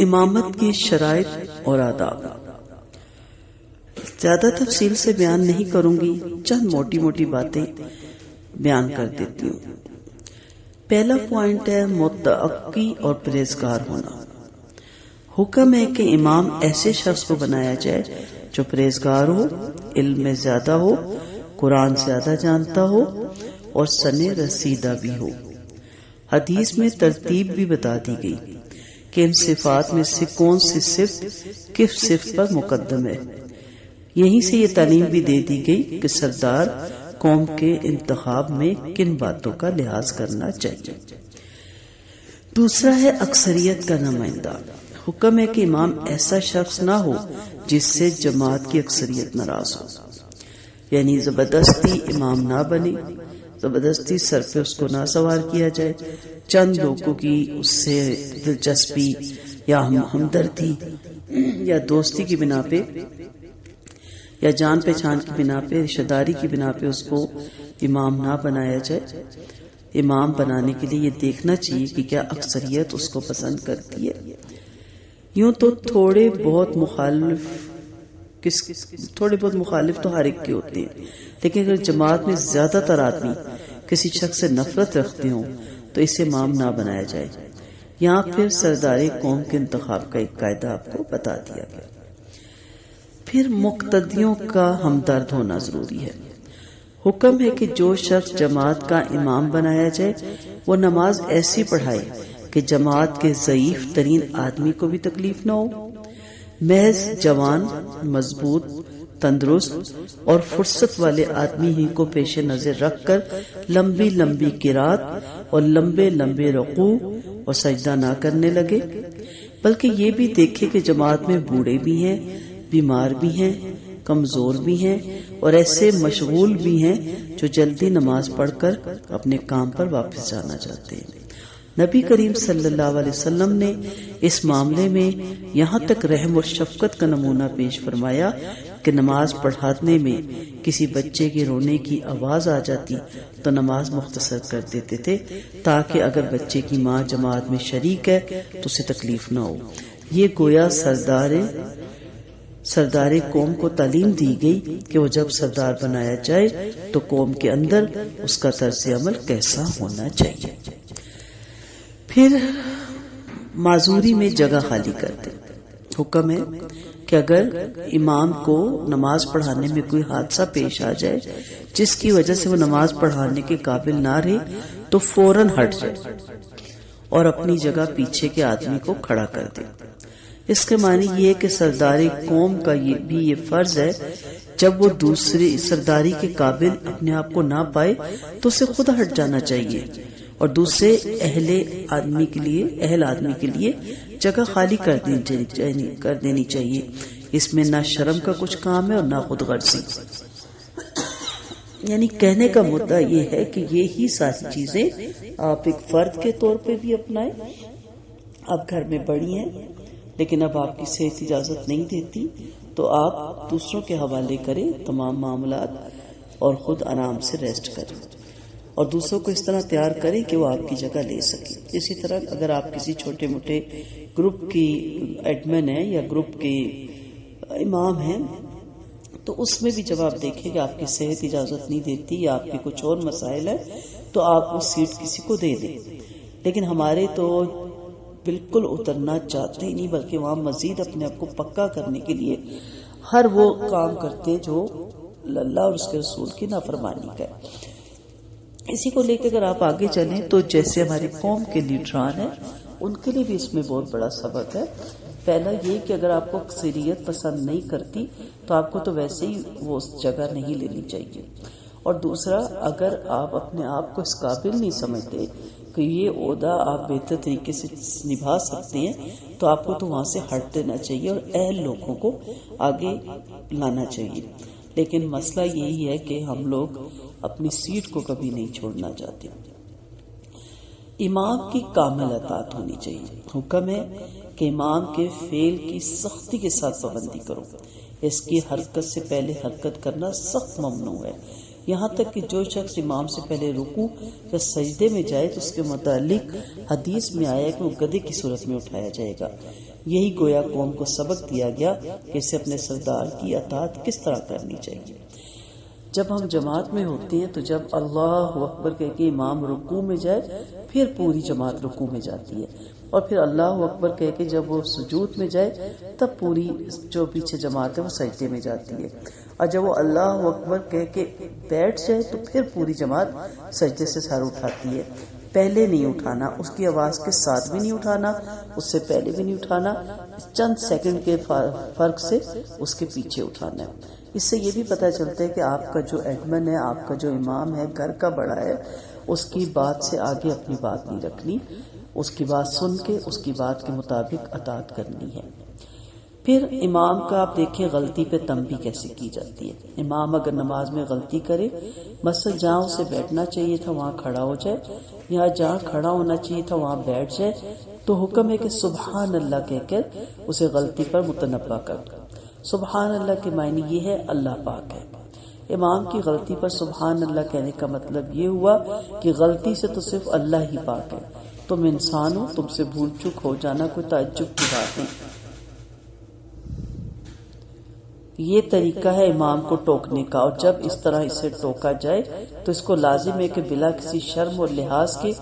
امامت کی شرائط اور آداب. زیادہ تفصیل سے بیان نہیں کروں گی، چند موٹی موٹی باتیں بیان کر دیتی ہوں. پہلا پوائنٹ ہے متقی اور پرہیزگار ہونا. حکم ہے کہ امام ایسے شخص کو بنایا جائے جو پرہیزگار ہو، علم میں زیادہ ہو، قرآن زیادہ جانتا ہو اور سنے رسیدہ بھی ہو. حدیث میں ترتیب بھی بتا دی گئی کہ ان صفات میں سے کون سی صفت کس صفت پر مقدم ہے. یہیں سے یہ تعلیم بھی دے دی گئی کہ سردار قوم کے انتخاب میں کن باتوں کا لحاظ کرنا چاہیے. دوسرا ہے اکثریت کا نمائندہ. حکم ہے کہ امام ایسا شخص نہ ہو جس سے جماعت کی اکثریت ناراض ہو، یعنی زبردستی امام نہ بنے، زبردستی سر پہ اس کو نہ سوار کیا جائے. چند لوگوں کی اس سے دلچسپی یا ہمدردی یا دوستی کی بنا پہ یا جان پہچان کی بنا پہ، رشتہ داری کی بنا پہ اس کو امام نہ بنایا جائے. امام بنانے کے لیے یہ دیکھنا چاہیے کہ کیا اکثریت اس کو پسند کرتی ہے. یوں تو تھوڑے بہت مخالف تو ہر ایک کے ہوتے ہیں، لیکن اگر جماعت میں زیادہ تر آدمی کسی شخص سے نفرت رکھتے ہوں تو اسے امام نہ بنایا جائے. یہاں پھر سردار قوم کے انتخاب کا ایک قاعدہ آپ کو بتا دیا گیا. پھر مقتدیوں کا ہمدرد ہونا ضروری ہے. حکم ہے کہ جو شخص جماعت کا امام بنایا جائے وہ نماز ایسی پڑھائے کہ جماعت کے ضعیف ترین آدمی کو بھی تکلیف نہ ہو. محض جوان، مضبوط، تندرست اور فرصت والے آدمی ہی کو پیش نظر رکھ کر لمبی لمبی قرات اور لمبے لمبے رکوع اور سجدہ نہ کرنے لگے، بلکہ یہ بھی دیکھے کہ جماعت میں بوڑھے بھی ہیں، بیمار بھی ہیں، کمزور بھی ہیں اور ایسے مشغول بھی ہیں جو جلدی نماز پڑھ کر اپنے کام پر واپس جانا چاہتے ہیں. نبی کریم صلی اللہ علیہ وسلم نے اس معاملے میں یہاں تک رحم اور شفقت کا نمونہ پیش فرمایا کہ نماز پڑھانے میں کسی بچے کے رونے کی آواز آ جاتی تو نماز مختصر کر دیتے تھے تاکہ اگر بچے کی ماں جماعت میں شریک ہے تو اسے تکلیف نہ ہو. یہ گویا سردار قوم کو تعلیم دی گئی کہ وہ جب سردار بنایا جائے تو قوم کے اندر اس کا طرز عمل کیسا ہونا چاہیے. پھر معذوری میں جگہ خالی کر دے. حکم ہے کہ اگر امام کو نماز پڑھانے میں کوئی حادثہ پیش آ جائے جس کی وجہ سے وہ نماز پڑھانے کے قابل نہ رہے تو فوراً ہٹ جائے اور اپنی جگہ پیچھے کے آدمی کو کھڑا کر دے. اس کے معنی یہ ہے کہ سردار قوم کا یہ فرض ہے جب وہ دوسری سرداری کے قابل اپنے آپ کو نہ پائے تو اسے خود ہٹ جانا چاہیے اور دوسرے اہل آدمی کے لیے جگہ خالی کر دینی چاہیے. اس میں نہ شرم کا کچھ کام ہے اور نہ خود غرضی. یعنی کہنے کا مدعا یہ ہے کہ یہی ساری چیزیں آپ ایک فرد کے طور پہ بھی اپنائیں. آپ گھر میں بڑی ہیں لیکن اب آپ کی صحت اجازت نہیں دیتی تو آپ دوسروں کے حوالے کریں تمام معاملات اور خود آرام سے ریسٹ کریں اور دوسروں کو اس طرح تیار کریں کہ وہ آپ کی جگہ لے سکیں. اسی طرح اگر آپ کسی چھوٹے موٹے گروپ کی ایڈمن ہیں یا گروپ کے امام ہیں تو اس میں بھی جب آپ دیکھیں کہ آپ کی صحت اجازت نہیں دیتی یا آپ کے کچھ اور مسائل ہیں تو آپ وہ سیٹ کسی کو دے دیں. لیکن ہمارے تو بالکل اترنا چاہتے ہی نہیں بلکہ وہاں مزید اپنے آپ کو پکا کرنے کے لیے ہر وہ کام کرتے جو اللہ اور اس کے رسول کی نافرمانی کا ہے. اسی کو لے کے اگر آپ آگے چلیں تو جیسے ہماری قوم کے لیڈران ہیں ان کے لیے بھی اس میں بہت بڑا سبق ہے. پہلا یہ کہ اگر آپ کو اکثریت پسند نہیں کرتی تو آپ کو تو ویسے ہی وہ اس جگہ نہیں لینی چاہیے. اور دوسرا اگر آپ اپنے آپ کو اس قابل نہیں سمجھتے کہ یہ عہدہ آپ بہتر طریقے سے نبھا سکتے ہیں تو آپ کو تو وہاں سے ہٹ دینا چاہیے اور اہل لوگوں کو آگے لانا چاہیے. لیکن مسئلہ یہی ہے کہ ہم لوگ اپنی سیٹ کو کبھی نہیں چھوڑنا چاہتے. امام کی کامل اطاعت ہونی چاہیے. حکم ہے کہ امام کے فعل کی سختی کے ساتھ پابندی کرو. اس کی حرکت سے پہلے حرکت کرنا سخت ممنوع ہے. یہاں تک کہ جو شخص امام سے پہلے رکوع یا سجدے میں جائے تو اس کے متعلق حدیث میں آیا کہ وہ گدھے کی صورت میں اٹھایا جائے گا۔ یہی گویا قوم کو سبق دیا گیا کہ اسے اپنے سردار کی اطاعت کس طرح کرنی چاہیے۔ جب ہم جماعت میں ہوتے ہیں تو جب اللہ اکبر کہہ کے امام رکوع میں جائے پھر پوری جماعت رکوع میں جاتی ہے، اور پھر اللہ اکبر کہہ کے جب وہ سجود میں جائے تب پوری جو پیچھے جماعت ہے وہ سجدے میں جاتی ہے، اور جب وہ اللہ اکبر کہہ کے بیٹھ جائے تو پھر پوری جماعت سجدے سے سر اٹھاتی ہے۔ پہلے نہیں اٹھانا، اس کی آواز کے ساتھ بھی نہیں اٹھانا، اس سے پہلے بھی نہیں اٹھانا، چند سیکنڈ کے فرق سے اس کے پیچھے اٹھانا ہے۔ اس سے یہ بھی پتہ چلتا ہے کہ آپ کا جو ایڈمن ہے، آپ کا جو امام ہے، گھر کا بڑا ہے، اس کی بات سے آگے اپنی بات نہیں رکھنی، اس کی بات سن کے اس کی بات کے مطابق اطاعت کرنی ہے۔ پھر امام کا آپ دیکھیں غلطی پہ تنبیہ کیسے کی جاتی ہے۔ امام اگر نماز میں غلطی کرے، مثلا جہاں اسے بیٹھنا چاہیے تھا وہاں کھڑا ہو جائے، یا جہاں کھڑا ہونا چاہیے تھا وہاں بیٹھ جائے، تو حکم ہے کہ سبحان اللہ کہہ کر اسے غلطی پر متنبہ کر دو۔ سبحان اللہ کے معنی یہ ہے اللہ پاک ہے۔ امام کی غلطی پر سبحان اللہ کہنے کا مطلب یہ ہوا کہ غلطی سے تو صرف اللہ ہی پاک ہے، تم انسان ہو، تم سے بھول چک ہو جانا کوئی تعجب کی بات نہیں۔ یہ طریقہ ہے امام کو ٹوکنے کا، اور جب اس طرح اسے ٹوکا جائے تو اس کو لازم ہے کہ بلا کسی شرم اور لحاظ کے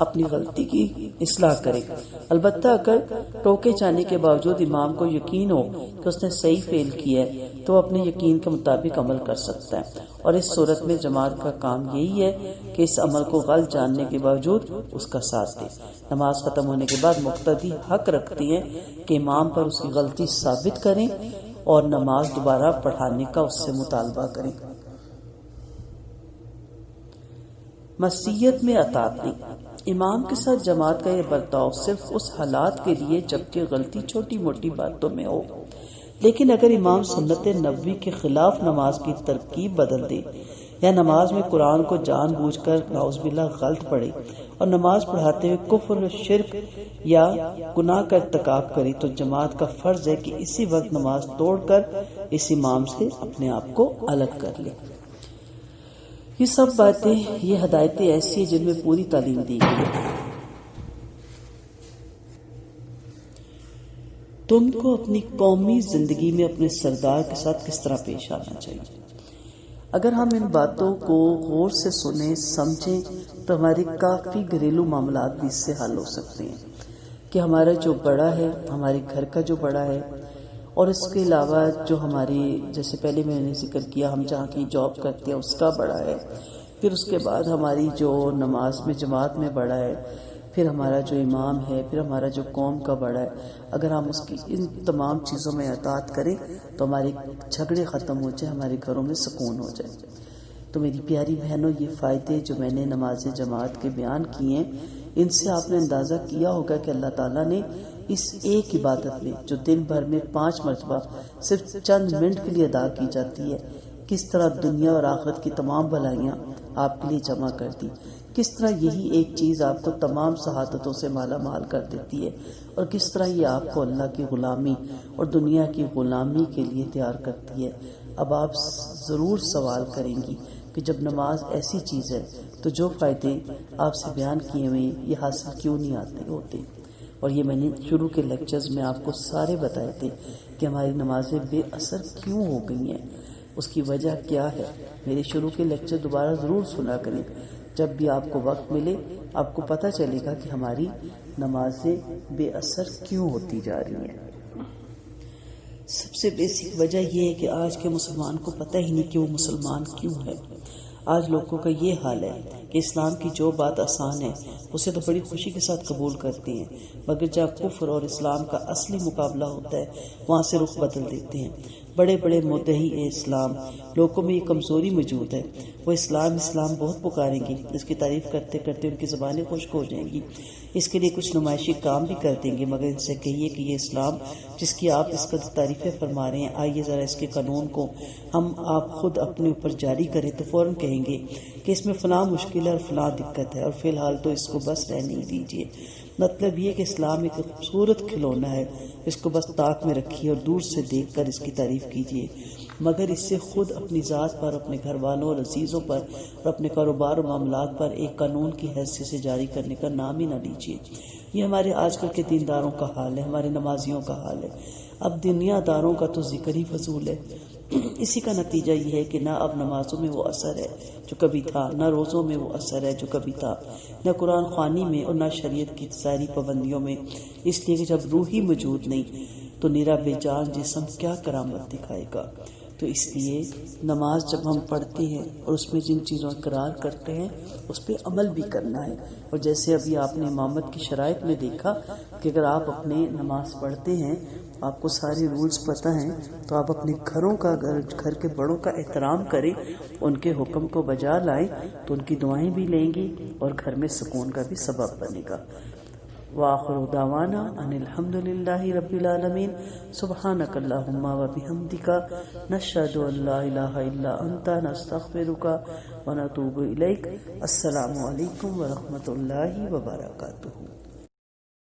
اپنی غلطی کی اصلاح کرے۔ البتہ اگر ٹوکے جانے کے باوجود امام کو یقین ہو کہ اس نے صحیح فعل کیا ہے تو وہ اپنے یقین کے مطابق عمل کر سکتا ہے، اور اس صورت میں جماعت کا کام یہی ہے کہ اس عمل کو غلط جاننے کے باوجود اس کا ساتھ دے۔ نماز ختم ہونے کے بعد مقتدی حق رکھتی ہیں کہ امام پر اس کی غلطی ثابت کریں اور نماز دوبارہ پڑھانے کا اس سے مطالبہ کریں۔ مسیت میں اطاعت نہیں۔ امام کے ساتھ جماعت کا یہ برتاؤ صرف اس حالات کے لیے جبکہ غلطی چھوٹی موٹی باتوں میں ہو، لیکن اگر امام سنت نبوی کے خلاف نماز کی ترکیب بدل دے یا نماز میں قرآن کو جان بوجھ کر نعوذ باللہ غلط پڑھے اور نماز پڑھاتے ہوئے کفر و شرک یا گناہ کا ارتکاب کرے تو جماعت کا فرض ہے کہ اسی وقت نماز توڑ کر اس امام سے اپنے آپ کو الگ کر لے۔ یہ سب باتیں، یہ ہدایتیں ایسی ہیں جن میں پوری تعلیم دی گئی ہے۔ تم کو اپنی قومی زندگی میں اپنے سردار کے ساتھ کس طرح پیش آنا چاہیے۔ اگر ہم ان باتوں کو غور سے سنیں سمجھیں تو ہمارے کافی گھریلو معاملات بھی اس سے حل ہو سکتے ہیں کہ ہمارا جو بڑا ہے، ہمارے گھر کا جو بڑا ہے، اور اس کے علاوہ جو ہماری، جیسے پہلے میں نے ذکر کیا، ہم جہاں کی جاب کرتے ہیں اس کا بڑا ہے، پھر اس کے بعد ہماری جو نماز میں جماعت میں بڑا ہے، پھر ہمارا جو امام ہے، پھر ہمارا جو قوم کا بڑا ہے۔ اگر ہم اس کی ان تمام چیزوں میں اطاعت کریں تو ہمارے جھگڑے ختم ہو جائے، ہمارے گھروں میں سکون ہو جائے۔ تو میری پیاری بہنوں، یہ فائدے جو میں نے نماز جماعت کے بیان کیے ہیں، ان سے آپ نے اندازہ کیا ہوگا کہ اللہ تعالیٰ نے اس ایک عبادت میں جو دن بھر میں 5 مرتبہ صرف چند منٹ کے لیے ادا کی جاتی ہے، کس طرح دنیا اور آخرت کی تمام بھلائیاں آپ کے لیے جمع کر دی، کس طرح یہی ایک چیز آپ کو تمام سعادتوں سے مالا مال کر دیتی ہے، اور کس طرح یہ آپ کو اللہ کی غلامی اور دنیا کی غلامی کے لیے تیار کرتی ہے۔ اب آپ ضرور سوال کریں گی کہ جب نماز ایسی چیز ہے تو جو فائدے آپ سے بیان کیے ہوئے یہ حاصل کیوں نہیں ہوتے؟ اور یہ میں نے شروع کے لیکچرز میں آپ کو سارے بتائے تھے کہ ہماری نمازیں بے اثر کیوں ہو گئی ہیں، اس کی وجہ کیا ہے۔ میرے شروع کے لیکچر دوبارہ ضرور سنا کریں، جب بھی آپ کو وقت ملے آپ کو پتہ چلے گا کہ ہماری نمازیں بے اثر کیوں ہوتی جا رہی ہیں۔ سب سے بیسک وجہ یہ ہے کہ آج کے مسلمان کو پتہ ہی نہیں کہ وہ مسلمان کیوں ہے۔ آج لوگوں کا یہ حال ہے کہ اسلام کی جو بات آسان ہے اسے تو بڑی خوشی کے ساتھ قبول کرتے ہیں، مگر جب کفر اور اسلام کا اصلی مقابلہ ہوتا ہے وہاں سے رخ بدل دیتے ہیں۔ بڑے بڑے مدعی اسلام لوگوں میں یہ کمزوری موجود ہے، وہ اسلام بہت پکاریں گے، اس کی تعریف کرتے کرتے ان کی زبانیں خشک ہو جائیں گی، اس کے لیے کچھ نمائشی کام بھی کر دیں گے، مگر ان سے کہیے کہ یہ اسلام جس کی آپ اس قدر تعریفیں فرما رہے ہیں، آئیے ذرا اس کے قانون کو آپ خود اپنے اوپر جاری کریں تو فوراً کہیں گے کہ اس میں فلاں مشکل ہے اور فلاں دقت ہے، اور فی الحال تو اس کو بس رہنے دیجیے۔ مطلب یہ کہ اسلام ایک خوبصورت کھلونا ہے، اس کو بس طاق میں رکھیے اور دور سے دیکھ کر اس کی تعریف کیجیے۔ مگر اس سے خود اپنی ذات پر، اپنے گھر والوں اور عزیزوں پر اور اپنے کاروبار و معاملات پر ایک قانون کی حیثیت سے جاری کرنے کا نام ہی نہ لیجیے۔ یہ ہمارے آج کل کے دینداروں کا حال ہے، ہمارے نمازیوں کا حال ہے۔ اب دنیا داروں کا تو ذکر ہی فضول ہے۔ اسی کا نتیجہ یہ ہے کہ نہ اب نمازوں میں وہ اثر ہے جو کبھی تھا، نہ روزوں میں وہ اثر ہے جو کبھی تھا، نہ قرآن خوانی میں اور نہ شریعت کی ساری پابندیوں میں، اس لیے کہ جب روح ہی موجود نہیں تو نرا بے جان جسم کیا کرامت دکھائے گا۔ تو اس لیے نماز جب ہم پڑھتے ہیں اور اس میں جن چیزوں اقرار کرتے ہیں اس پہ عمل بھی کرنا ہے۔ اور جیسے ابھی آپ نے امامت کی شرائط میں دیکھا کہ اگر آپ اپنے نماز پڑھتے ہیں، آپ کو سارے رولز پتہ ہیں، تو آپ اپنے گھر کے بڑوں کا احترام کریں، ان کے حکم کو بجا لائیں تو ان کی دعائیں بھی لیں گی اور گھر میں سکون کا بھی سبب بنے گا۔ وآخر دعوانا ان الحمد للہ رب العالمین، سبحانک اللہم وبحمدک، نشہد ان لا الہ الا انت، نستغفرک ونتوب الیک۔ السلام علیکم ورحمۃ اللہ وبرکاتہ۔